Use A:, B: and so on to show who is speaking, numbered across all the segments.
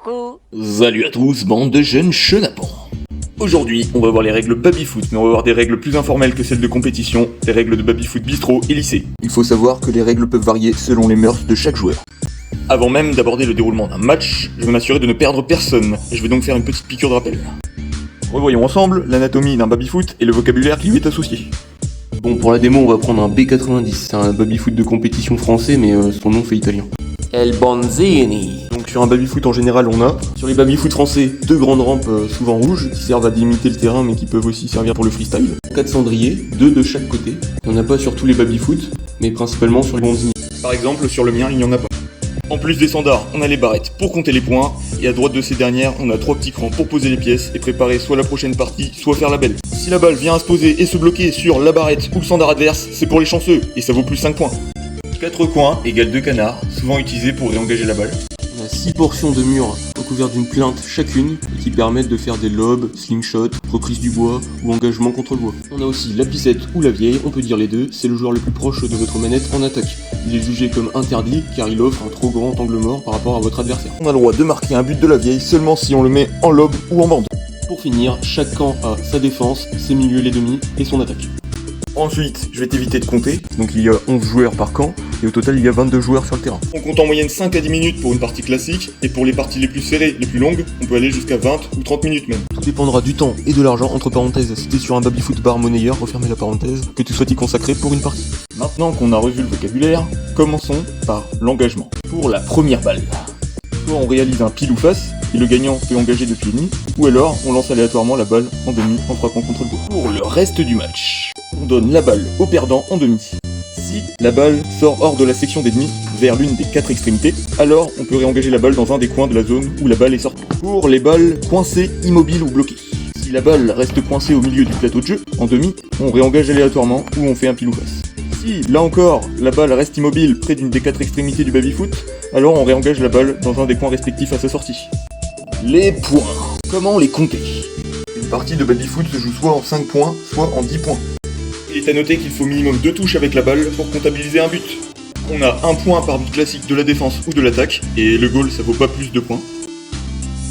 A: Coucou.
B: Salut à tous, bande de jeunes chenapans. Aujourd'hui, on va voir les règles baby-foot, mais on va voir des règles plus informelles que celles de compétition, les règles de baby-foot bistrot et lycée. Il faut savoir que les règles peuvent varier selon les mœurs de chaque joueur. Avant même d'aborder le déroulement d'un match, je vais m'assurer de ne perdre personne, et je vais donc faire une petite piqûre de rappel. Revoyons ensemble l'anatomie d'un baby-foot et le vocabulaire qui lui est associé.
C: Bon, pour la démo, on va prendre un B90, c'est un baby-foot de compétition français, mais son nom fait italien.
A: El Bonzini.
B: Donc sur un baby-foot en général, on a, sur les baby-foot français, deux grandes rampes souvent rouges, qui servent à délimiter le terrain, mais qui peuvent aussi servir pour le freestyle.
C: 4 cendriers, 2 de chaque côté. Il n'y en a pas sur tous les baby-foot, mais principalement sur les Bonzini.
B: Par exemple, sur le mien, il n'y en a pas. En plus des standards, on a les barrettes pour compter les points, et à droite de ces dernières, on a 3 petits crans pour poser les pièces et préparer soit la prochaine partie, soit faire la belle. Si la balle vient à se poser et se bloquer sur la barrette ou le standard adverse, c'est pour les chanceux, et ça vaut plus 5 points. 4 coins égale 2 canards, souvent utilisés pour réengager la balle.
C: On a 6 portions de murs recouvertes d'une plinthe chacune, et qui permettent de faire des lobes, slingshots, reprise du bois ou engagement contre le bois. On a aussi la pisette ou la vieille, on peut dire les deux, c'est le joueur le plus proche de votre manette en attaque. Il est jugé comme interdit car il offre un trop grand angle mort par rapport à votre adversaire.
B: On a le droit de marquer un but de la vieille seulement si on le met en lobe ou en bande.
C: Pour finir, chaque camp a sa défense, ses milieux, les demi et son attaque.
B: Ensuite, je vais t'éviter de compter, donc il y a 11 joueurs par camp, et au total il y a 22 joueurs sur le terrain. On compte en moyenne 5 à 10 minutes pour une partie classique, et pour les parties les plus serrées, les plus longues, on peut aller jusqu'à 20 ou 30 minutes même.
C: Tout dépendra du temps et de l'argent, entre parenthèses, si t'es sur un baby-foot bar monnayeur, refermez la parenthèse, que tu souhaites y consacrer pour une partie.
B: Maintenant qu'on a revu le vocabulaire, commençons par l'engagement. Pour la première balle, soit on réalise un pile ou face, et le gagnant peut engager depuis l'ennemi, ou alors on lance aléatoirement la balle en demi en frappant contre le bois. Pour le reste du match, on donne la balle au perdant en demi. Si la balle sort hors de la section d'ennemi vers l'une des 4 extrémités, alors on peut réengager la balle dans un des coins de la zone où la balle est sortie. Pour les balles coincées, immobiles ou bloquées, si la balle reste coincée au milieu du plateau de jeu, en demi, on réengage aléatoirement ou on fait un pile ou face. Si, là encore, la balle reste immobile près d'une des 4 extrémités du baby-foot, alors on réengage la balle dans un des coins respectifs à sa sortie. Les points. Comment les compter? Une partie de baby-foot se joue soit en 5 points, soit en 10 points. Il est à noter qu'il faut minimum 2 touches avec la balle pour comptabiliser un but. On a 1 point par but classique de la défense ou de l'attaque, et le goal ça vaut pas plus de points.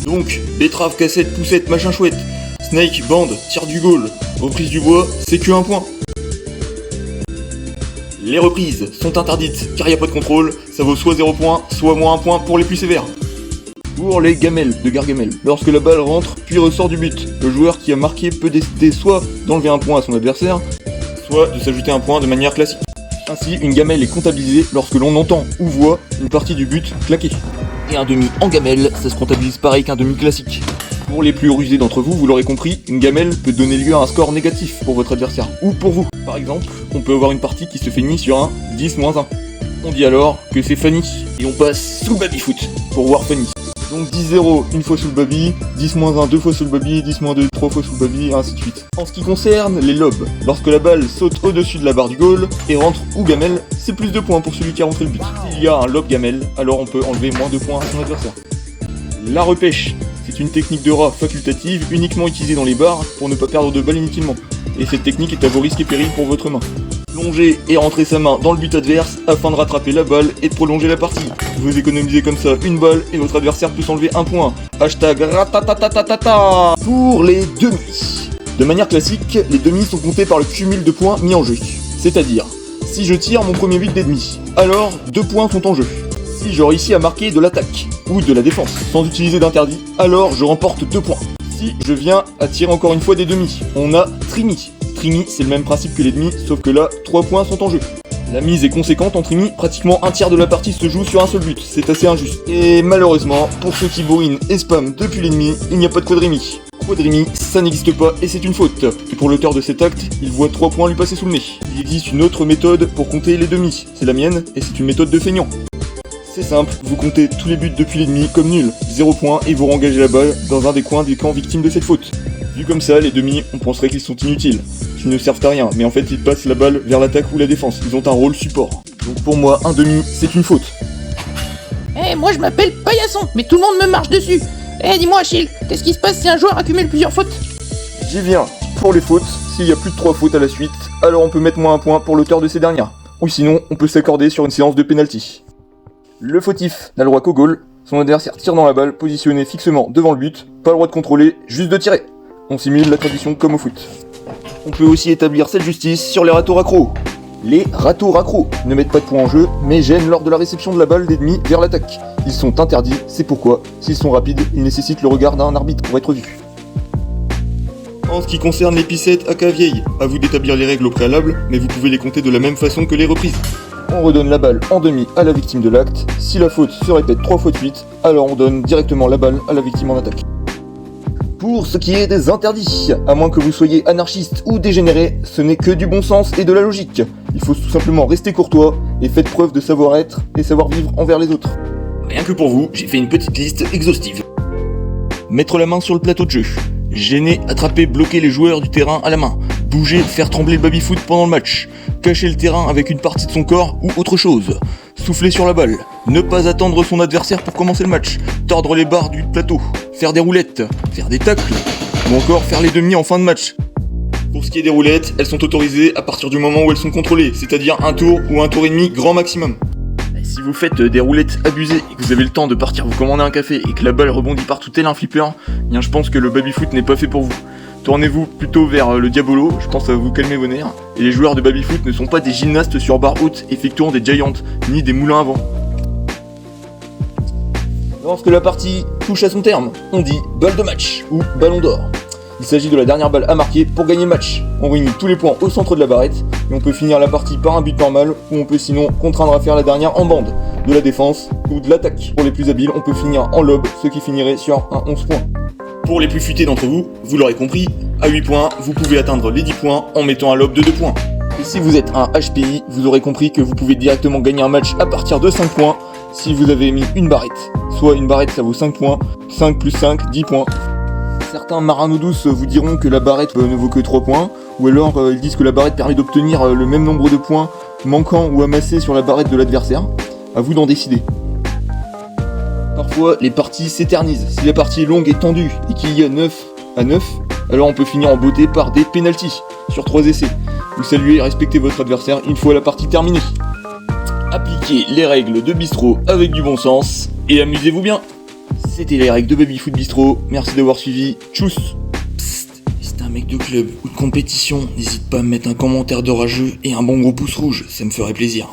B: Donc, betterave, cassette, poussette, machin chouette, snake, bande, tir du goal, reprise du bois, c'est que 1 point. Les reprises sont interdites car il n'y a pas de contrôle, ça vaut soit 0 points, soit moins 1 point pour les plus sévères. Pour les gamelles de Gargamel, lorsque la balle rentre puis ressort du but, le joueur qui a marqué peut décider soit d'enlever 1 point à son adversaire, soit de s'ajouter 1 point de manière classique. Ainsi, une gamelle est comptabilisée lorsque l'on entend ou voit une partie du but claquer. Et un demi en gamelle, ça se comptabilise pareil qu'un demi classique. Pour les plus rusés d'entre vous, vous l'aurez compris, une gamelle peut donner lieu à un score négatif pour votre adversaire, ou pour vous. Par exemple, on peut avoir une partie qui se finit sur un 10-1. On dit alors que c'est funny, et on passe sous baby-foot pour voir funny. Donc 10-0 une fois sous le baby, 10-1 deux fois sous le baby, 10-2 trois fois sous le baby, et ainsi de suite. En ce qui concerne les lobes, lorsque la balle saute au-dessus de la barre du goal et rentre ou gamelle, c'est plus de points pour celui qui a rentré le but. S'il y a un lob gamelle, alors on peut enlever moins de points à son adversaire. La repêche, c'est une technique de rat facultative uniquement utilisée dans les bars pour ne pas perdre de balle inutilement. Et cette technique est à vos risques et périls pour votre main. Plonger et rentrer sa main dans le but adverse afin de rattraper la balle et de prolonger la partie. Vous économisez comme ça une balle et votre adversaire peut s'enlever 1 point. Hashtag ratatatatata. Pour les demi. De manière classique, les demi sont comptés par le cumul de points mis en jeu. C'est-à-dire, si je tire mon premier but d'ennemi, alors 2 points sont en jeu. Si je réussis à marquer de l'attaque ou de la défense sans utiliser d'interdit, alors je remporte 2 points. Si je viens à tirer encore une fois des demi, on a trimi. Trimi, c'est le même principe que les demi, sauf que là, 3 points sont en jeu. La mise est conséquente en trimi, pratiquement un tiers de la partie se joue sur un seul but, c'est assez injuste. Et malheureusement, pour ceux qui bourrinent et spam depuis l'ennemi, il n'y a pas de quadrimi. Quadrimi, ça n'existe pas et c'est une faute. Et pour l'auteur de cet acte, il voit 3 points lui passer sous le nez. Il existe une autre méthode pour compter les demi, c'est la mienne, et c'est une méthode de feignant. C'est simple, vous comptez tous les buts depuis l'ennemi comme nul, 0 points et vous réengagez la balle dans un des coins des camps victimes de cette faute. Vu comme ça, les demi, on penserait qu'ils sont inutiles, qu'ils ne servent à rien, mais en fait ils passent la balle vers l'attaque ou la défense, ils ont un rôle support. Donc pour moi, un demi, c'est une faute.
A: Moi je m'appelle Paillasson, mais tout le monde me marche dessus. Dis-moi Achille, qu'est-ce qui se passe si un joueur accumule plusieurs fautes?
B: J'y viens. Pour les fautes, s'il y a plus de 3 fautes à la suite, alors on peut mettre moins 1 point pour l'auteur de ces dernières. Ou sinon, on peut s'accorder sur une séance de pénalty. Le fautif n'a le droit qu'au goal, Son adversaire tire dans la balle, positionné fixement devant le but, pas le droit de contrôler, juste de tirer. On simule la tradition comme au foot. On peut aussi établir cette justice sur les râteaux raccros. Les râteaux raccros ne mettent pas de points en jeu, mais gênent lors de la réception de la balle d'ennemis vers l'attaque. Ils sont interdits, c'est pourquoi, s'ils sont rapides, ils nécessitent le regard d'un arbitre pour être vus. En ce qui concerne les pissettes à cas vieille, à vous d'établir les règles au préalable, mais vous pouvez les compter de la même façon que les reprises. On redonne la balle en demi à la victime de l'acte. Si la faute se répète 3 fois de suite, alors on donne directement la balle à la victime en attaque. Pour ce qui est des interdits, à moins que vous soyez anarchiste ou dégénéré, ce n'est que du bon sens et de la logique. Il faut tout simplement rester courtois et faites preuve de savoir-être et savoir-vivre envers les autres. Rien que pour vous, j'ai fait une petite liste exhaustive. Mettre la main sur le plateau de jeu. Gêner, attraper, bloquer les joueurs du terrain à la main. Bouger, faire trembler le baby-foot pendant le match. Cacher le terrain avec une partie de son corps ou autre chose. Souffler sur la balle. Ne pas attendre son adversaire pour commencer le match. Tordre les barres du plateau. Faire des roulettes. Faire des tacles. Ou encore faire les demi en fin de match. Pour ce qui est des roulettes, elles sont autorisées à partir du moment où elles sont contrôlées, c'est-à-dire un tour ou un tour et demi grand maximum. Si vous faites des roulettes abusées et que vous avez le temps de partir vous commander un café et que la balle rebondit partout tel un flipper, bien je pense que le baby-foot n'est pas fait pour vous. Tournez-vous plutôt vers le diabolo, je pense que ça va vous calmer vos nerfs. Et les joueurs de baby-foot ne sont pas des gymnastes sur barre haute effectuant des giants, ni des moulins à vent. Lorsque la partie touche à son terme, on dit balle de match ou ballon d'or. Il s'agit de la dernière balle à marquer pour gagner le match. On réunit tous les points au centre de la barrette et on peut finir la partie par un but normal ou on peut sinon contraindre à faire la dernière en bande, de la défense ou de l'attaque. Pour les plus habiles, on peut finir en lob, ce qui finirait sur un 11 points. Pour les plus futés d'entre vous, vous l'aurez compris, à 8 points, vous pouvez atteindre les 10 points en mettant un lob de 2 points. Et si vous êtes un HPI, vous aurez compris que vous pouvez directement gagner un match à partir de 5 points si vous avez mis une barrette. Soit une barrette ça vaut 5 points, 5 plus 5, 10 points. Certains marins douces vous diront que la barrette ne vaut que 3 points, ou alors ils disent que la barrette permet d'obtenir le même nombre de points manquants ou amassés sur la barrette de l'adversaire. À vous d'en décider. Parfois, les parties s'éternisent. Si la partie est longue et tendue et qu'il y a 9 à 9, alors on peut finir en beauté par des pénaltys sur 3 essais. Vous saluez et respectez votre adversaire une fois la partie terminée. Appliquez les règles de bistrot avec du bon sens et amusez-vous bien. C'était les règles de Baby-Foot Bistro, merci d'avoir suivi, tchuss. Psst, si t'es un mec de club ou de compétition, n'hésite pas à me mettre un commentaire de rageux et un bon gros pouce rouge, ça me ferait plaisir.